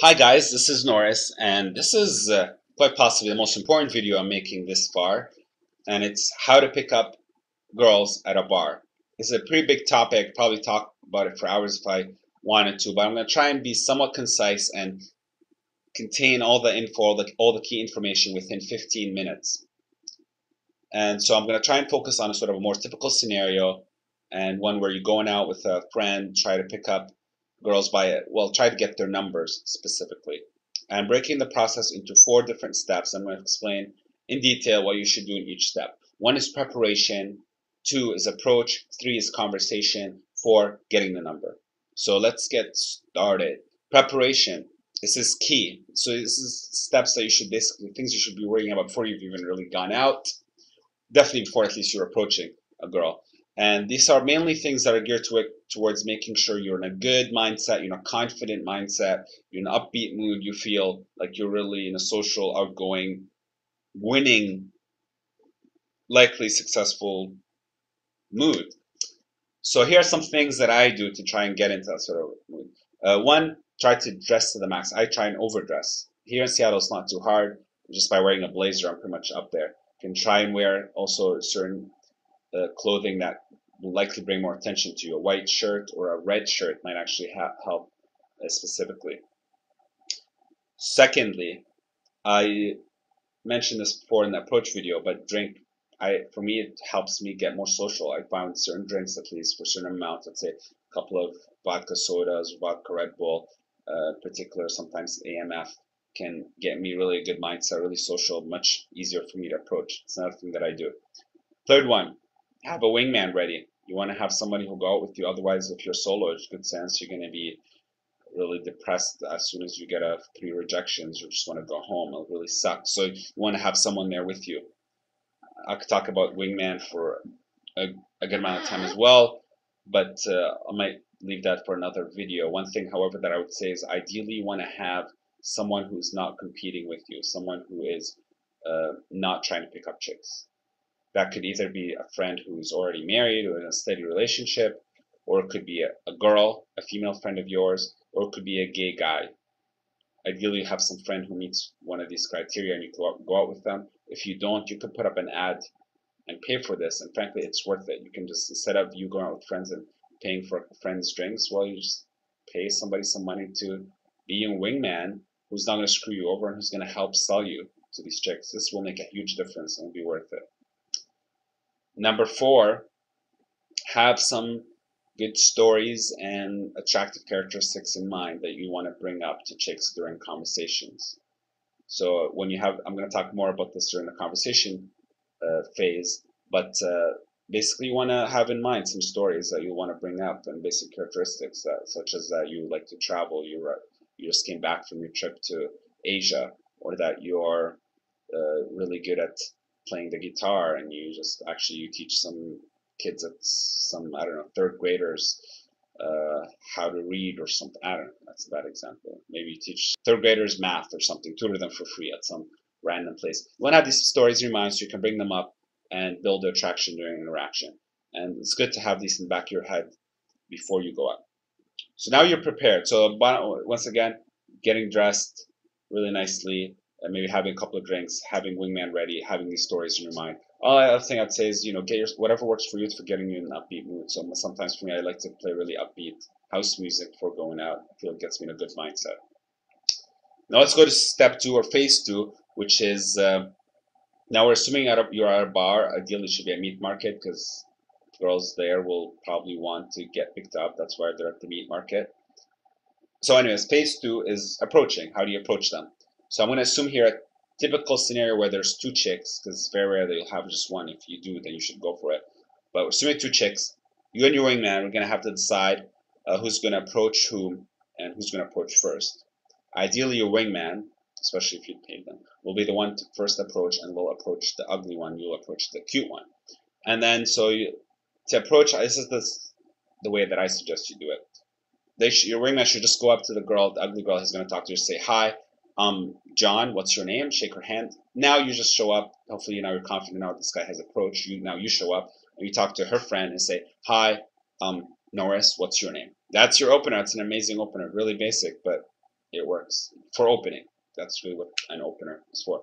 Hi guys, this is Norris, and this is quite possibly the most important video I'm making this far, and it's how to pick up girls at a bar. It's a pretty big topic, probably talk about it for hours if I wanted to, but I'm going to try and be somewhat concise and contain all the info, all the key information within 15 minutes. And so I'm going to try and focus on a sort of a more typical scenario and one where you're going out with a friend, try to pick up girls try to get their numbers specifically. I'm breaking the process into 4 different steps. I'm going to explain in detail what you should do in each step. 1 is preparation, 2 is approach, 3 is conversation, 4 getting the number. So let's get started. Preparation. This is key. So this is steps that you should things you should be worrying about before you've even really gone out. Definitely before at least you're approaching a girl. And these are mainly things that are geared towards making sure you're in a good mindset, you're in a confident mindset, you're in an upbeat mood, you feel like you're really in a social, outgoing, winning, likely successful mood. So here are some things that I do to try and get into that sort of mood. 1, try to dress to the max. I try and overdress. Here in Seattle, it's not too hard. Just by wearing a blazer, I'm pretty much up there. You can try and wear also certain clothing that will likely bring more attention to you. A white shirt or a red shirt might actually help specifically. Secondly, I mentioned this before in the approach video, but for me, it helps me get more social. I found certain drinks, at least for certain amounts, let's say a couple of vodka sodas, vodka Red Bull, particular, sometimes AMF, can get me really a good mindset, really social, much easier for me to approach. It's another thing that I do. Third one, have a wingman ready. You want to have somebody who'll go out with you. Otherwise, if you're solo, it's good sense you're going to be really depressed as soon as you get 3 rejections or just want to go home. It'll really suck. So you want to have someone there with you. I could talk about wingman for a good amount of time as well, but I might leave that for another video. One thing, however, that I would say is ideally you want to have someone who's not competing with you, someone who is not trying to pick up chicks. That could either be a friend who's already married or in a steady relationship, or it could be a girl, a female friend of yours, or it could be a gay guy. Ideally, you have some friend who meets one of these criteria and you go out with them. If you don't, you could put up an ad and pay for this, and frankly, it's worth it. You can just, instead of you going out with friends and paying for friends' drinks, well, you just pay somebody some money to be your wingman who's not going to screw you over and who's going to help sell you to these chicks. This will make a huge difference and will be worth it. Number 4, have some good stories and attractive characteristics in mind that you want to bring up to chicks during conversations. So when you have, I'm going to talk more about this during the conversation phase, but basically you want to have in mind some stories that you want to bring up and basic characteristics, such as that you like to travel, you just came back from your trip to Asia, or that you're really good at playing the guitar and you teach some kids at some, I don't know, 3rd graders how to read or something. I don't know, that's a bad example. Maybe you teach 3rd graders math or something, tutor them for free at some random place. You want to have these stories in your mind so you can bring them up and build the attraction during interaction. And it's good to have these in the back of your head before you go out. So now you're prepared. So once again, getting dressed really nicely, and maybe having a couple of drinks, having wingman ready, having these stories in your mind. All other thing I'd say is, get whatever works for you for getting you in an upbeat mood. So sometimes for me, I like to play really upbeat house music before going out. I feel it gets me in a good mindset. Now let's go to step 2 or phase 2, which is now we're assuming you're at a bar. Ideally, it should be a meat market because girls there will probably want to get picked up. That's why they're at the meat market. So anyways, phase 2 is approaching. How do you approach them? So I'm going to assume here a typical scenario where there's 2 chicks, because it's very rare that you'll have just one. If you do, then you should go for it. But we're assuming 2 chicks. You and your wingman are going to have to decide who's going to approach whom and who's going to approach first. Ideally, your wingman, especially if you pay them, will be the one to first approach and will approach the ugly one. You'll approach the cute one. And then to approach, this is the way that I suggest you do it. Your wingman should just go up to the girl, the ugly girl he's going to talk to, say, hi, John, what's your name? Shake her hand. Now you just show up. Hopefully now you're confident now this guy has approached you. Now you show up and you talk to her friend and say, hi, Norris, what's your name? That's your opener. It's an amazing opener, really basic, but it works for opening. That's really what an opener is for.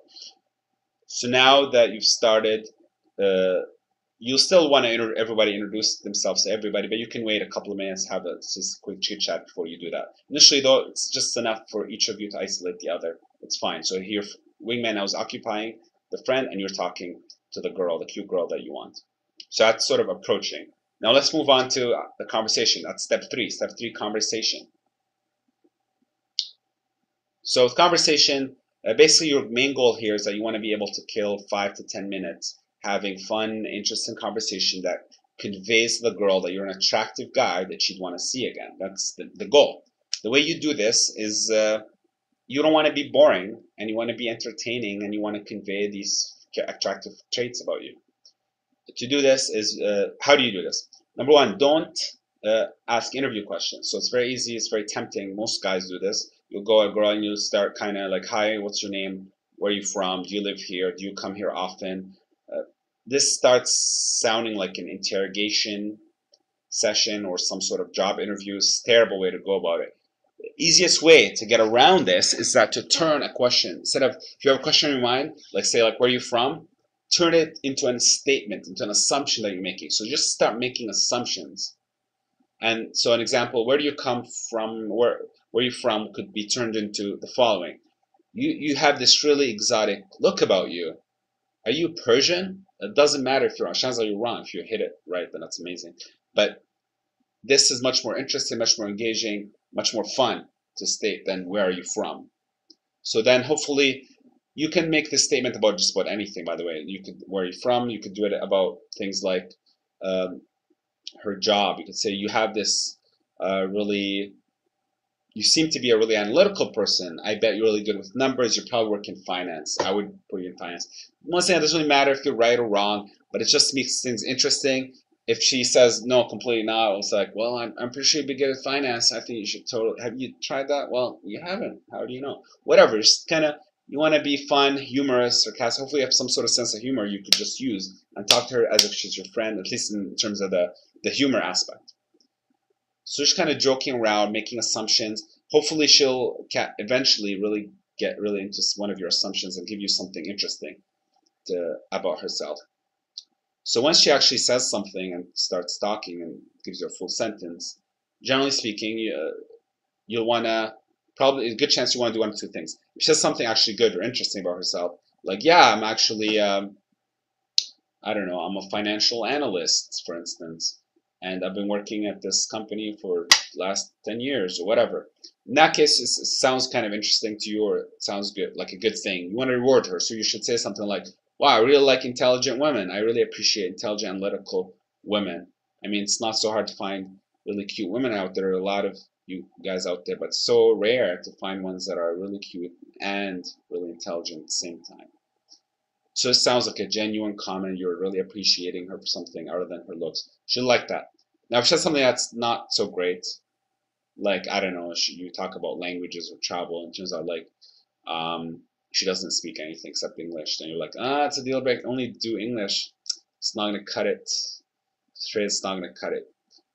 So now that you've started, you'll still want to everybody introduce themselves to everybody, but you can wait a couple of minutes, have a just quick chit chat before you do that. Initially, though, it's just enough for each of you to isolate the other. It's fine. So here, wingman, I was occupying the friend, and you're talking to the girl, the cute girl that you want. So that's sort of approaching. Now let's move on to the conversation. That's step 3. Step 3, conversation. So with conversation, basically your main goal here is that you want to be able to kill 5 to 10 minutes having fun, interesting conversation that conveys to the girl that you're an attractive guy that she'd want to see again. That's the goal. The way you do this is you don't want to be boring, and you want to be entertaining, and you want to convey these attractive traits about you. To do this is, how do you do this? Number 1, don't ask interview questions. So it's very easy, it's very tempting. Most guys do this. You'll go a girl and you'll start kind of like, hi, what's your name? Where are you from? Do you live here? Do you come here often? This starts sounding like an interrogation session or some sort of job interview. It's a terrible way to go about it. The easiest way to get around this is that to turn a question. Instead of, if you have a question in your mind, like say like, where are you from? Turn it into a statement, into an assumption that you're making. So just start making assumptions. And so an example, where do you come from? Where you from could be turned into the following. You have this really exotic look about you. Are you Persian? It doesn't matter if you're wrong. Chances are you're wrong. If you hit it right, then that's amazing. But this is much more interesting, much more engaging, much more fun to state than where are you from. So then hopefully you can make this statement about just about anything, by the way. You could, where are you from? You could do it about things like her job. You could say you have this you seem to be a really analytical person. I bet you're really good with numbers. You probably work in finance. I would put you in finance. Once again, it doesn't really matter if you're right or wrong, but it just makes things interesting. If she says no, completely not, it's like, well, I'm pretty sure you'd be good at finance. I think you should totally. Have you tried that? Well, you haven't. How do you know? Whatever. Just kind of, you want to be fun, humorous, sarcastic. Hopefully, you have some sort of sense of humor you could just use and talk to her as if she's your friend, at least in terms of the humor aspect. So just kind of joking around, making assumptions. Hopefully she'll eventually really get really into one of your assumptions and give you something interesting about herself. So once she actually says something and starts talking and gives you a full sentence, generally speaking, you'll want to, probably a good chance you want to do one of 2 things. If she says something actually good or interesting about herself, like, yeah, I'm actually, I don't know, I'm a financial analyst, for instance, and I've been working at this company for the last 10 years or whatever. In that case, it sounds kind of interesting to you, or it sounds good, like a good thing. You want to reward her, so you should say something like, wow, I really like intelligent women. I really appreciate intelligent, analytical women. I mean, it's not so hard to find really cute women out there. There are a lot of you guys out there, but it's so rare to find ones that are really cute and really intelligent at the same time. So it sounds like a genuine comment. You're really appreciating her for something other than her looks. She'll like that. Now, if she has something that's not so great, like, I don't know, you talk about languages or travel, and it turns out, like, she doesn't speak anything except English, then you're like, it's a deal breaker. Only do English. It's not going to cut it. Straight, it's not going to cut it.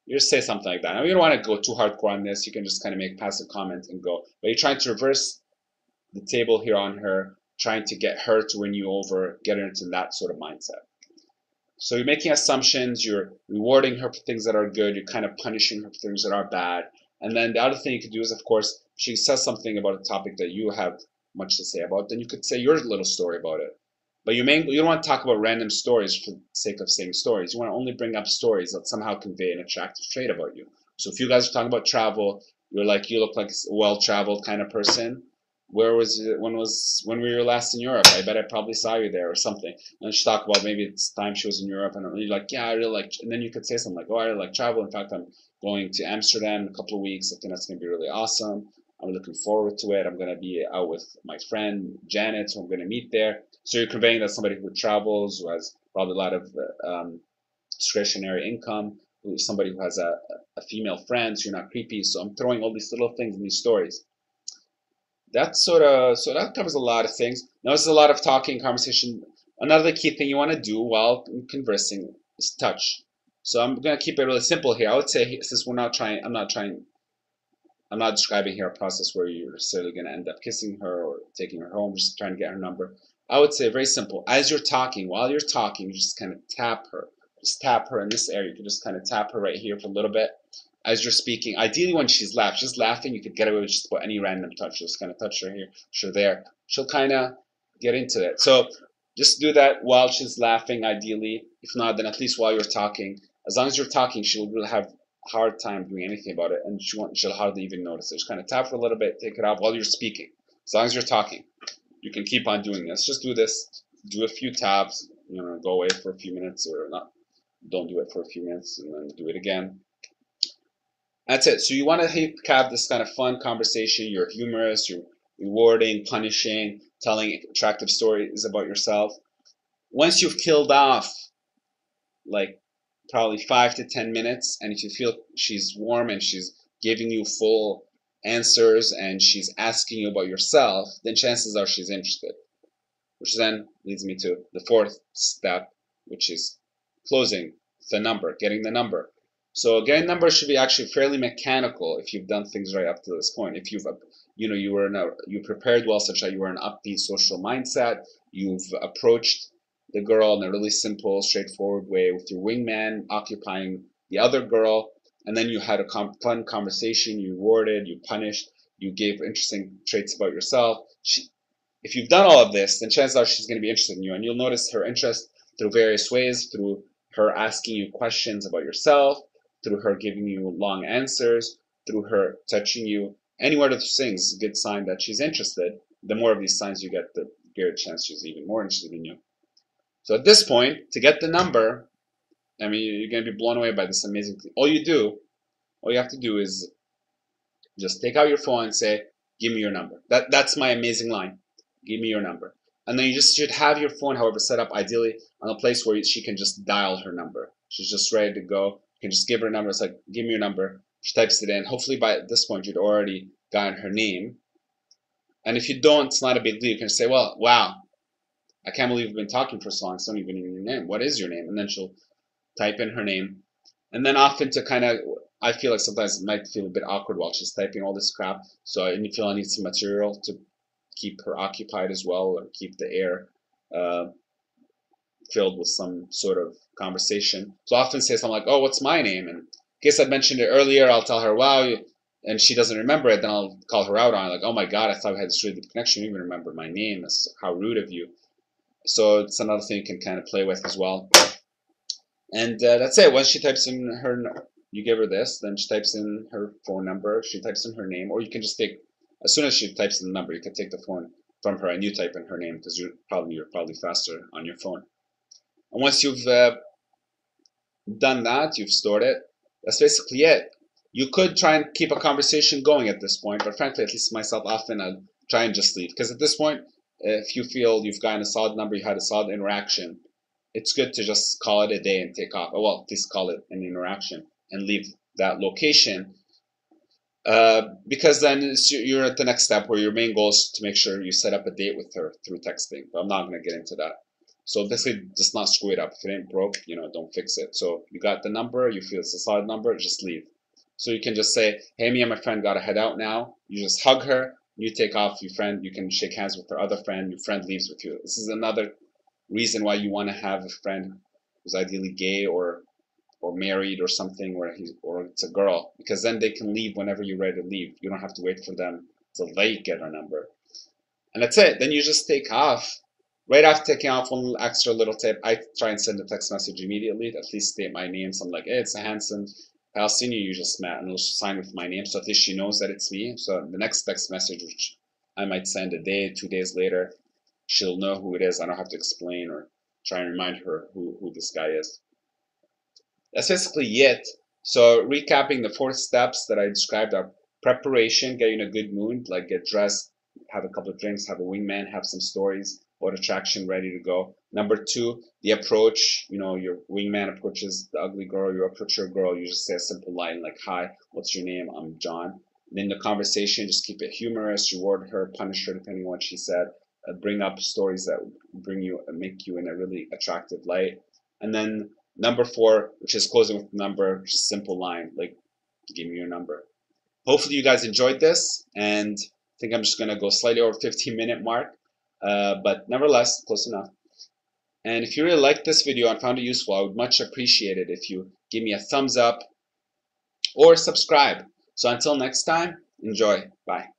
You just say something like that. Now, you don't want to go too hardcore on this. You can just kind of make passive comments and go. But you're trying to reverse the table here on her, trying to get her to win you over, get her into that sort of mindset. So you're making assumptions, you're rewarding her for things that are good, you're kind of punishing her for things that are bad. And then the other thing you could do is, of course, if she says something about a topic that you have much to say about, then you could say your little story about it. But you don't want to talk about random stories for the sake of saying stories. You want to only bring up stories that somehow convey an attractive trait about you. So if you guys are talking about travel, you're like, you look like a well-traveled kind of person. Where was it? When were you last in Europe? I bet I probably saw you there or something. And she talk about maybe it's time she was in Europe, and you're like, yeah, I really like. And then you could say something like, oh, I really like travel. In fact, I'm going to Amsterdam in a couple of weeks. I think that's going to be really awesome. I'm looking forward to it. I'm going to be out with my friend Janet, who I'm going to meet there. So you're conveying that somebody who travels, who has probably a lot of discretionary income, who's somebody who has a female friend, so you're not creepy. So I'm throwing all these little things in these stories. That's so that covers a lot of things. Now, this is a lot of talking, conversation. Another key thing you want to do while conversing is touch. So I'm going to keep it really simple here. I would say, since I'm not trying I'm not describing here a process where you're necessarily going to end up kissing her or taking her home, just trying to get her number. I would say very simple. As you're talking, while you're talking, you just kind of tap her. Just tap her in this area. You can just kind of tap her right here for a little bit as you're speaking. Ideally, when she's laughing, you could get away with just about any random touch. Just kind of touch her here, touch her there. She'll kind of get into it. So just do that while she's laughing, ideally. If not, then at least while you're talking. As long as you're talking, she'll really have hard time doing anything about it, and she'll hardly even notice it. Just kind of tap for a little bit, take it off while you're speaking. As long as you're talking, you can keep on doing this. Just do this. Do a few taps. Go away for a few minutes, or not. Don't do it for a few minutes, and then do it again. That's it. So you want to have this kind of fun conversation. You're humorous. You're rewarding, punishing, telling attractive stories about yourself. Once you've killed off like probably 5 to 10 minutes, and if you feel she's warm and she's giving you full answers and she's asking you about yourself, then chances are she's interested. Which then leads me to the fourth step, which is closing the number, getting the number. So getting numbers should be actually fairly mechanical if you've done things right up to this point. If you've you prepared well such that you were in an upbeat social mindset, you've approached the girl in a really simple, straightforward way with your wingman occupying the other girl, and then you had a fun conversation, you rewarded, you punished, you gave interesting traits about yourself. If you've done all of this, then chances are she's going to be interested in you, and you'll notice her interest through various ways, through her asking you questions about yourself, through her giving you long answers, through her touching you. Any one of those things is a good sign that she's interested. The more of these signs you get, the greater chance she's even more interested in you. So at this point, to get the number, I mean, you're going to be blown away by this amazing thing. All you have to do is just take out your phone and say, give me your number. That's my amazing line. Give me your number. And then you just should have your phone, however, set up ideally on a place where she can just dial her number. She's just ready to go. You can just give her a number. It's like, give me your number. She types it in. Hopefully by this point, you'd already gotten her name. And if you don't, it's not a big deal. You can say, well, wow, I can't believe we've been talking for so long. So I don't even know your name. What is your name? And then she'll type in her name. And then often to kind of, I feel like sometimes it might feel a bit awkward while she's typing all this crap. So I feel I need some material to keep her occupied as well, or keep the air filled with some sort of conversation. So I often say something like, oh, what's my name? And in case I mentioned it earlier, I'll tell her, wow, and she doesn't remember it, then I'll call her out on it, like, oh my God, I thought we had this really good connection. You even remember my name. That's how rude of you. So it's another thing you can kind of play with as well. And that's it. Once she types in you give her this, then she types in her phone number, she types in her name, or you can just take, as soon as she types in the number, you can take the phone from her and you type in her name because you're probably faster on your phone. And once you've done that, you've stored it, that's basically it. You could try and keep a conversation going at this point, but frankly, at least myself, often I'll try and just leave. Because at this point, if you feel you've gotten a solid number, you had a solid interaction, it's good to just call it a day and take off. Well, at least call it an interaction and leave that location. Because then you're at the next step where your main goal is to make sure you set up a date with her through texting. But I'm not going to get into that. So basically, just not screw it up. If it ain't broke, don't fix it. So you got the number, you feel it's a solid number, just leave. So you can just say, hey, me and my friend got to head out now. You just hug her, you take off your friend, you can shake hands with her other friend, your friend leaves with you. This is another reason why you want to have a friend who's ideally gay or married or something, or it's a girl, because then they can leave whenever you're ready to leave. You don't have to wait for them till they get a number. And that's it. Then you just take off. Right after taking off, one extra little tip, I try and send a text message immediately, at least state my name. So I'm like, hey, it's a handsome Palestinian you just met, and it'll sign with my name, so at least she knows that it's me. So the next text message, which I might send a day, 2 days later, she'll know who it is. I don't have to explain or try and remind her who this guy is. That's basically it. So recapping the 4 steps that I described are preparation, get you in a good mood, like get dressed, have a couple of drinks, have a wingman, have some stories about attraction ready to go. Number 2, the approach. Your wingman approaches the ugly girl, you approach your girl, you just say a simple line like, hi, what's your name? I'm John. And in the conversation, just keep it humorous, reward her, punish her depending on what she said, bring up stories that make you in a really attractive light. And then number 4, which is closing with the number, just simple line like, give me your number. hopefully you guys enjoyed this, and I think I'm just gonna go slightly over 15-minute mark, but nevertheless close enough. And if you really liked this video and found it useful, I would much appreciate it if you give me a thumbs up or subscribe. So until next time, enjoy. Bye.